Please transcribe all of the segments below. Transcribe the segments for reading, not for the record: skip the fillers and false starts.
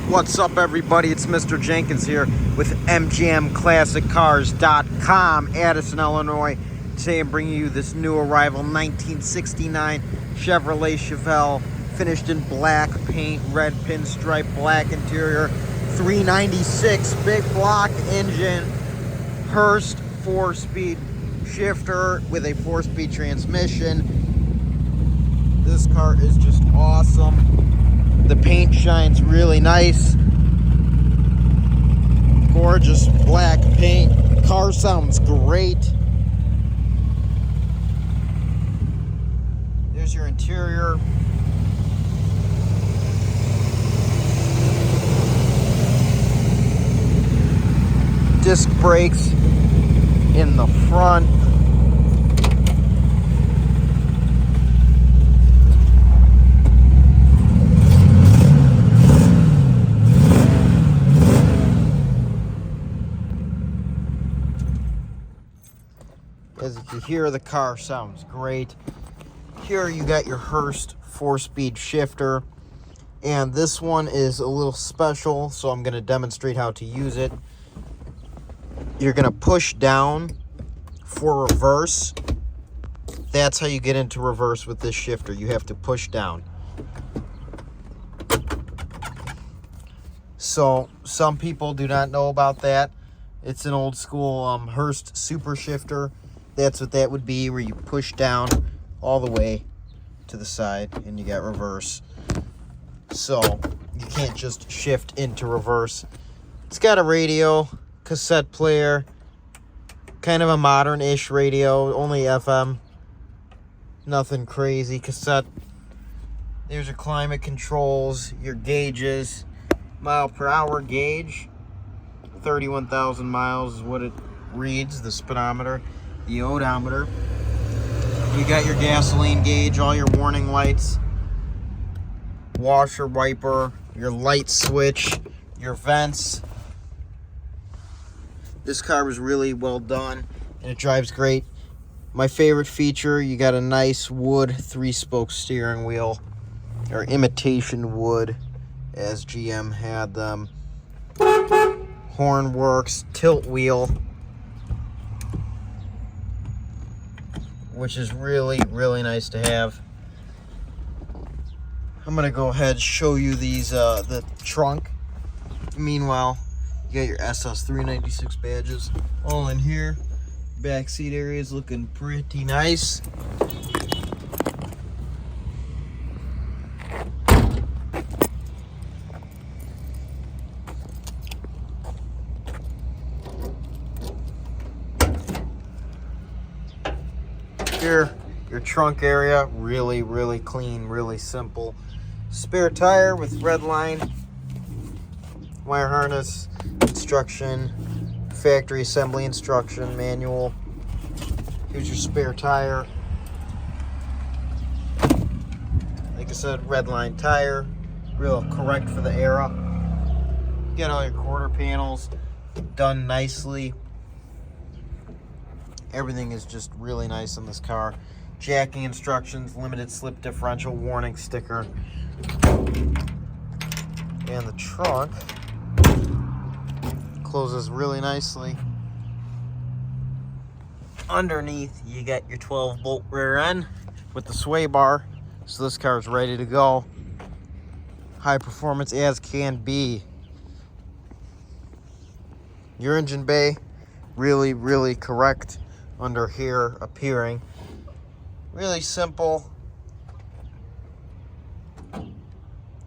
What's up, everybody? It's Mr. Jenkins here with MGM Classic Cars.com, Addison, Illinois. Today I'm bringing you this new arrival 1969 Chevrolet Chevelle, finished in black paint, red pinstripe, black interior, 396 big block engine, Hurst 4-speed shifter with a 4-speed transmission. This car is just awesome. The paint shines really nice. Gorgeous black paint. Car sounds great. There's your interior. Disc brakes in the front. As you can hear, the car sounds great. Here you got your Hurst 4-speed shifter, and this one is a little special, so I'm going to demonstrate how to use it. You're going to push down for reverse. That's how you get into reverse with this shifter. You have to push down. So some people do not know about that. It's an old school Hurst super shifter. That's what that would be, where you push down all the way to the side and you got reverse. So you can't just shift into reverse. It's got a radio, cassette player, kind of a modern-ish radio, only FM. Nothing crazy. Cassette. There's your climate controls, your gauges, mile per hour gauge. 31,000 miles is what it reads, the speedometer. The odometer. You got your gasoline gauge, all your warning lights, washer, wiper, your light switch, your vents. This car was really well done and it drives great. My favorite feature, you got a nice wood 3-spoke steering wheel, or imitation wood as GM had them. Horn works, tilt wheel, which is really, really nice to have. I'm gonna go ahead and show you these, the trunk. Meanwhile, you got your SS396 badges all in here. Back seat area is looking pretty nice. Here, your trunk area, really, really clean, really simple. Spare tire with red line, wire harness instruction, factory assembly instruction manual. Here's your spare tire. Like I said, red line tire, real correct for the era. Get all your quarter panels done nicely. Everything is just really nice on this car. Jacking instructions, limited slip differential warning sticker. And the trunk closes really nicely. Underneath, you got your 12-bolt rear end with the sway bar. So this car is ready to go. High performance as can be. Your engine bay, really, really correct. Under here appearing. Really simple. You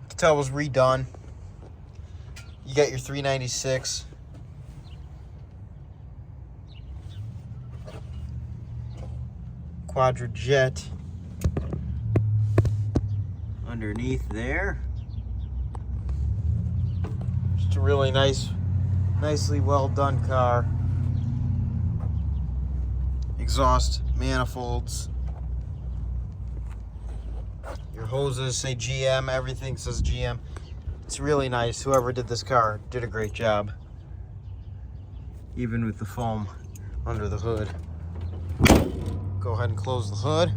can tell it was redone. You got your 396. Quadrajet underneath there. Just a really nicely well done car. Exhaust manifolds. Your hoses say GM, everything says GM. It's really nice. Whoever did this car did a great job. Even with the foam under the hood. Go ahead and close the hood.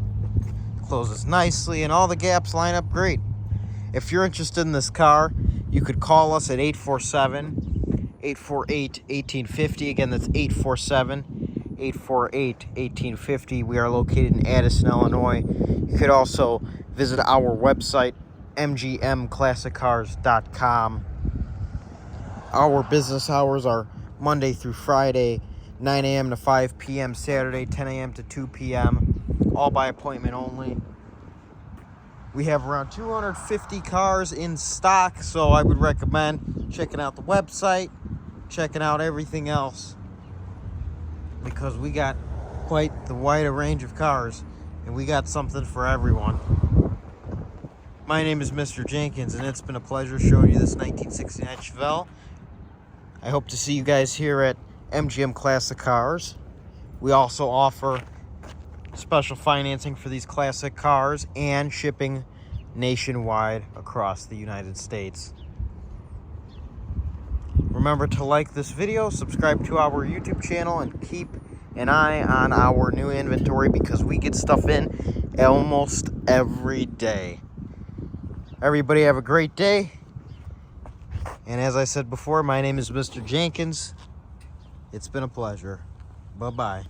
Closes nicely and all the gaps line up great. If you're interested in this car, You could call us at 847-848-1850. Again, that's 847-848-1850. We are located in Addison, Illinois. You could also visit our website, mgmclassiccars.com. Our business hours are Monday through Friday, 9 a.m. to 5 p.m. Saturday, 10 a.m. to 2 p.m. All by appointment only. We have around 250 cars in stock, so I would recommend checking out the website, checking out everything else, because we got quite the wide range of cars, and we got something for everyone. My name is Mr. Jenkins, and it's been a pleasure showing you this 1969 Chevelle. I hope to see you guys here at MGM Classic Cars. We also offer special financing for these classic cars and shipping nationwide across the United States. Remember to like this video, subscribe to our YouTube channel, and keep an eye on our new inventory because we get stuff in almost every day. Everybody have a great day. And as I said before, my name is Mr. Jenkins. It's been a pleasure. Bye-bye.